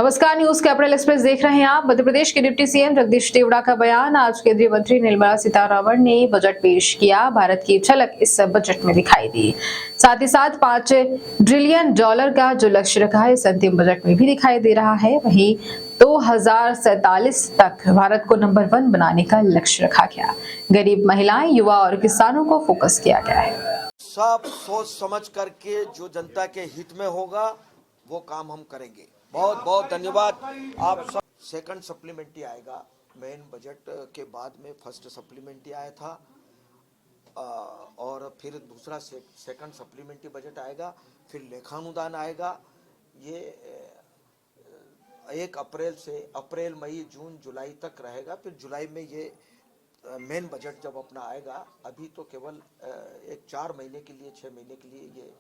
नमस्कार, news capital express देख रहे हैं आप। मध्य प्रदेश के डिप्टी सीएम जगदीश देवड़ा का बयान। आज केंद्रीय मंत्री निर्मला सीतारमण ने बजट पेश किया। भारत की झलक इस बजट में दिखाई दी। साथ ही साथ $5 ट्रिलियन का जो लक्ष्य रखा है इस अंतिम बजट में भी दिखाई दे रहा है। वहीं 2047 तक भारत को नंबर 1 बनाने का लक्ष्य रखा गया। गरीब महिलाएं, युवा और किसानों को फोकस किया गया है। सब सोच समझ करके जो जनता के हित में होगा वो काम हम करेंगे। बहुत बहुत धन्यवाद आप सब। सेकंड सप्लीमेंट्री आएगा, मेन बजट के बाद में फर्स्ट सप्लीमेंट्री आया था और फिर दूसरा सेकंड सप्लीमेंट्री बजट आएगा, फिर लेखानुदान आएगा। ये 1 अप्रैल से अप्रैल, मई, जून, जुलाई तक रहेगा। फिर जुलाई में ये मेन बजट जब अपना आएगा। अभी तो केवल एक 4 महीने के लिए, 6 महीने के लिए ये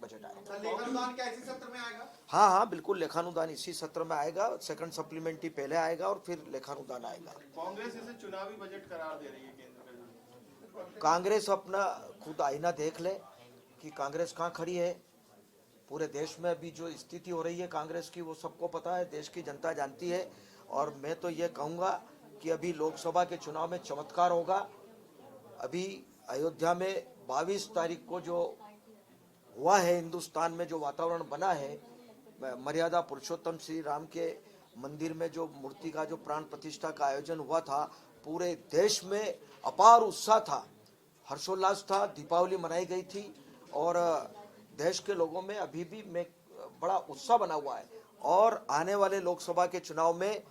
बजट आएगा। लेखानुदान क्या इसी सत्र में आएगा? हाँ, बिल्कुल लेखानुदान इसी सत्र में आएगा। सेकंड सप्लीमेंट्री पहले आएगा और फिर लेखानुदान आएगा। कांग्रेस इसे चुनावी बजट करार दे रही है केंद्र में। कांग्रेस अपना खुद आईना देख ले कि कांग्रेस कहाँ खड़ी है। पूरे देश में अभी जो स्थिति हो रही है कांग्रेस की वो सबको पता है, देश की जनता जानती है। और मैं तो ये कहूँगा कि अभी लोकसभा के चुनाव में चमत्कार होगा। अभी अयोध्या में 22 तारीख को जो हुआ है, हिंदुस्तान में जो वातावरण बना है, मर्यादा पुरुषोत्तम श्री राम के मंदिर में जो मूर्ति का जो प्राण प्रतिष्ठा का आयोजन हुआ था, पूरे देश में अपार उत्साह था, हर्षोल्लास था। दीपावली मनाई गई थी और देश के लोगों में अभी भी बड़ा उत्साह बना हुआ है। और आने वाले लोकसभा के चुनाव में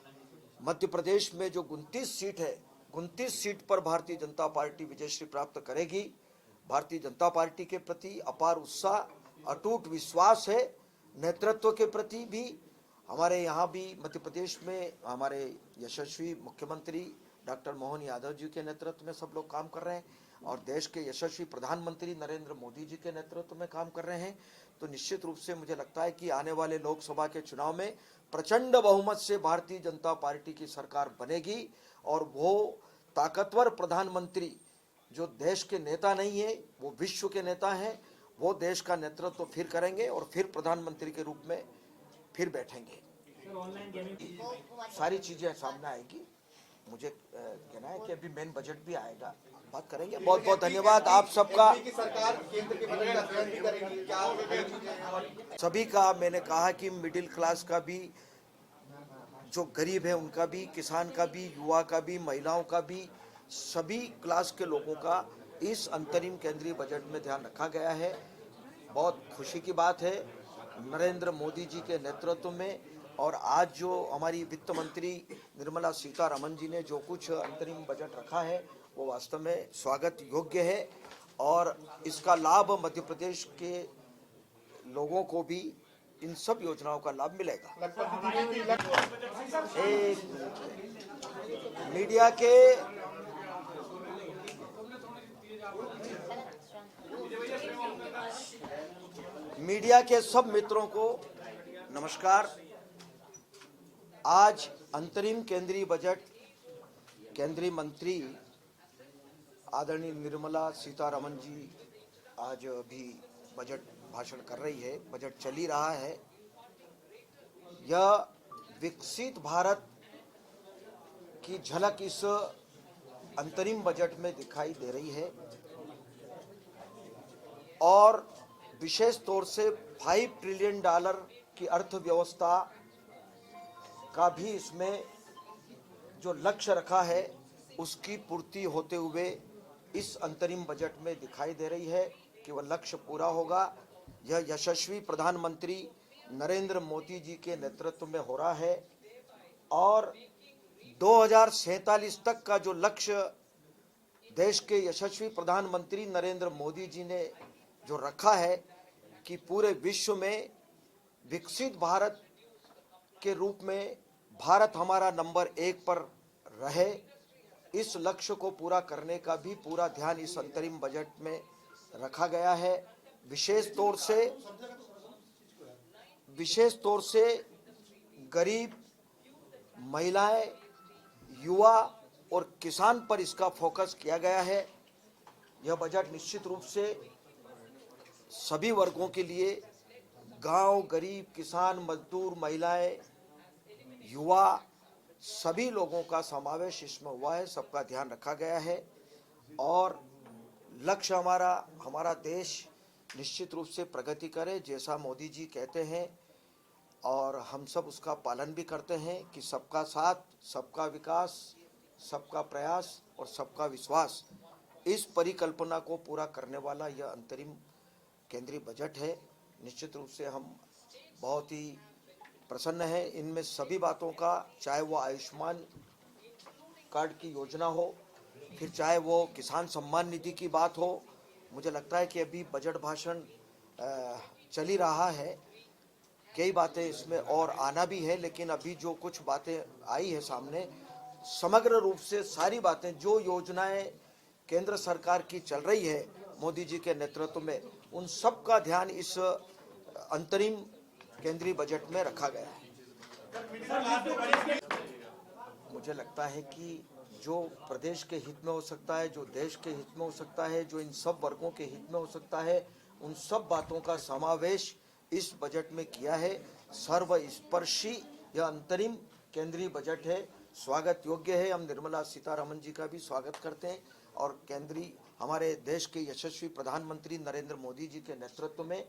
मध्य प्रदेश में जो 29 सीट है, 29 सीट पर भारतीय जनता पार्टी विजयश्री प्राप्त करेगी। भारतीय जनता पार्टी के प्रति अपार उत्साह, अटूट विश्वास है। नेतृत्व के प्रति भी हमारे यहाँ भी मध्य प्रदेश में हमारे यशस्वी मुख्यमंत्री डॉक्टर मोहन यादव जी के नेतृत्व में सब लोग काम कर रहे हैं और देश के यशस्वी प्रधानमंत्री नरेंद्र मोदी जी के नेतृत्व में काम कर रहे हैं। तो निश्चित रूप से मुझे लगता है कि आने वाले लोकसभा के चुनाव में प्रचंड बहुमत से भारतीय जनता पार्टी की सरकार बनेगी और वो ताकतवर प्रधानमंत्री जो देश के नेता नहीं है, वो विश्व के नेता हैं, वो देश का नेतृत्व फिर करेंगे और फिर प्रधानमंत्री के रूप में फिर बैठेंगे। सारी चीजें सामने आएगी। मुझे कहना है कि अभी मेन बजट भी आएगा, बात करेंगे। बहुत बहुत धन्यवाद आप सबका। सरकार केंद्र के बजट का अध्ययन भी करेगी क्या? सभी का मैंने कहा कि मिडिल क्लास का भी, जो गरीब है उनका भी, किसान का भी, युवा का भी, महिलाओं का भी, सभी क्लास के लोगों का इस अंतरिम केंद्रीय बजट में ध्यान रखा गया है। बहुत खुशी की बात है नरेंद्र मोदी जी के नेतृत्व में। और आज जो हमारी वित्त मंत्री निर्मला सीतारमण जी ने जो कुछ अंतरिम बजट रखा है वो वास्तव में स्वागत योग्य है और इसका लाभ मध्य प्रदेश के लोगों को भी इन सब योजनाओं का लाभ मिलेगा। मीडिया के सब मित्रों को नमस्कार। आज अंतरिम केंद्रीय बजट केंद्रीय मंत्री आदरणीय निर्मला सीतारमण जी आज भी बजट भाषण कर रही है। बजट चल ही रहा है। यह विकसित भारत की झलक इस अंतरिम बजट में दिखाई दे रही है और विशेष तौर से $5 ट्रिलियन की अर्थव्यवस्था का भी इसमें जो लक्ष्य रखा है उसकी पूर्ति होते हुए इस अंतरिम बजट में दिखाई दे रही है कि वह लक्ष्य पूरा होगा। यह यशस्वी प्रधानमंत्री नरेंद्र मोदी जी के नेतृत्व में हो रहा है और 2047 तक का जो लक्ष्य देश के यशस्वी प्रधानमंत्री नरेंद्र मोदी जी ने जो रखा है कि पूरे विश्व में विकसित भारत के रूप में भारत हमारा नंबर 1 पर रहे, इस लक्ष्य को पूरा करने का भी पूरा ध्यान इस अंतरिम बजट में रखा गया है। विशेष तौर से गरीब, महिलाएं, युवा और किसान पर इसका फोकस किया गया है। यह बजट निश्चित रूप से सभी वर्गों के लिए, गांव, गरीब, किसान, मजदूर, महिलाएं, युवा सभी लोगों का समावेश इसमें हुआ है, सबका ध्यान रखा गया है और लक्ष्य हमारा देश निश्चित रूप से प्रगति करे जैसा मोदी जी कहते हैं और हम सब उसका पालन भी करते हैं कि सबका साथ, सबका विकास, सबका प्रयास और सबका विश्वास, इस परिकल्पना को पूरा करने वाला यह अंतरिम केंद्रीय बजट है। निश्चित रूप से हम बहुत ही प्रसन्न हैं इनमें सभी बातों का, चाहे वो आयुष्मान कार्ड की योजना हो, फिर चाहे वो किसान सम्मान निधि की बात हो। मुझे लगता है कि अभी बजट भाषण चल ही रहा है, कई बातें इसमें और आना भी है, लेकिन अभी जो कुछ बातें आई है सामने, समग्र रूप से सारी बातें जो योजनाएं केंद्र सरकार की चल रही है मोदी जी के नेतृत्व में, उन सब का ध्यान इस अंतरिम केंद्रीय बजट में रखा गया है। मुझे लगता है कि जो प्रदेश के हित में हो सकता है, जो देश के हित में हो सकता है, जो इन सब वर्गों के हित में हो सकता है, उन सब बातों का समावेश इस बजट में किया है। सर्वस्पर्शी यह अंतरिम केंद्रीय बजट है, स्वागत योग्य है। हम निर्मला सीतारमण जी का भी स्वागत करते हैं और केंद्रीय हमारे देश के यशस्वी प्रधानमंत्री नरेंद्र मोदी जी के नेतृत्व में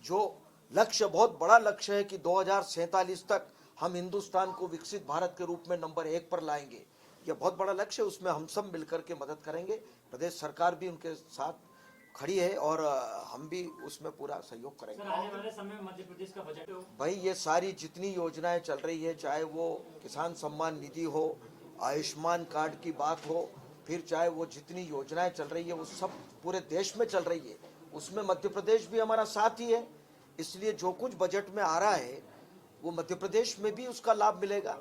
जो लक्ष्य, बहुत बड़ा लक्ष्य है कि 2047 तक हम हिंदुस्तान को विकसित भारत के रूप में नंबर 1 पर लाएंगे। यह बहुत बड़ा लक्ष्य है, उसमें हम सब मिलकर के मदद करेंगे। प्रदेश सरकार भी उनके साथ खड़ी है और हम भी उसमें पूरा सहयोग करेंगे। सर, आने वाले समय में मध्य प्रदेश का बजट भाई, ये सारी जितनी योजनाएं चल रही है, चाहे वो किसान सम्मान निधि हो, आयुष्मान कार्ड की बात हो, फिर चाहे वो जितनी योजनाएं चल रही है वो सब पूरे देश में चल रही है, उसमें मध्य प्रदेश भी हमारा साथ ही है। इसलिए जो कुछ बजट में आ रहा है वो मध्य प्रदेश में भी उसका लाभ मिलेगा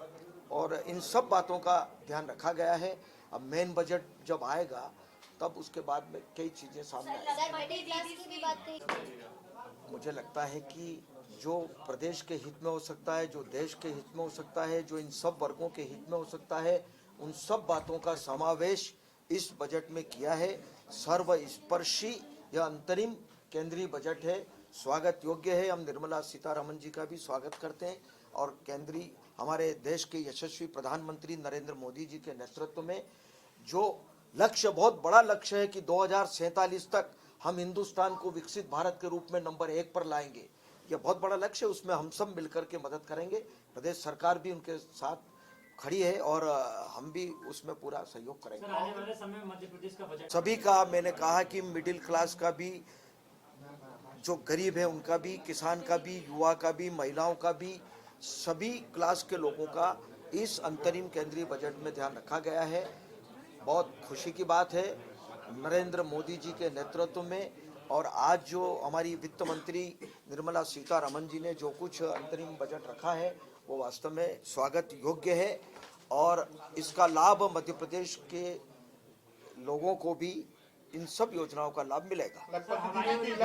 और इन सब बातों का ध्यान रखा गया है। अब मेन बजट जब आएगा तब उसके बाद में कई चीजें सामने आएंगी। मुझे लगता है कि जो प्रदेश के हित में हो सकता है, जो देश के हित में हो सकता है, जो इन सब वर्गों के हित में हो सकता है, उन सब बातों का समावेश इस बजट में किया है। सर्वस्पर्शी यह अंतरिम केंद्रीय बजट है, स्वागत योग्य है। हम निर्मला सीतारमण जी का भी स्वागत करते हैं और केंद्रीय हमारे देश के यशस्वी प्रधानमंत्री नरेंद्र मोदी जी के नेतृत्व में जो लक्ष्य, बहुत बड़ा लक्ष्य है कि 2047 तक हम हिंदुस्तान को विकसित भारत के रूप में नंबर 1 पर लाएंगे। यह बहुत बड़ा लक्ष्य है, उसमें हम सब मिलकर के मदद करेंगे। प्रदेश सरकार भी उनके साथ खड़ी है और हम भी उसमें पूरा सहयोग करेंगे। सर, आने वाले समय में मध्य प्रदेश का बजट सभी का, मैंने कहा कि मिडिल क्लास का भी, जो गरीब है उनका भी, किसान का भी, युवा का भी, महिलाओं का भी, सभी क्लास के लोगों का इस अंतरिम केंद्रीय बजट में ध्यान रखा गया है। बहुत खुशी की बात है नरेंद्र मोदी जी के नेतृत्व में और आज जो हमारी वित्त मंत्री निर्मला सीतारमण जी ने जो कुछ अंतरिम बजट रखा है वो वास्तव में स्वागत योग्य है और इसका लाभ मध्य प्रदेश के लोगों को भी इन सब योजनाओं का लाभ मिलेगा।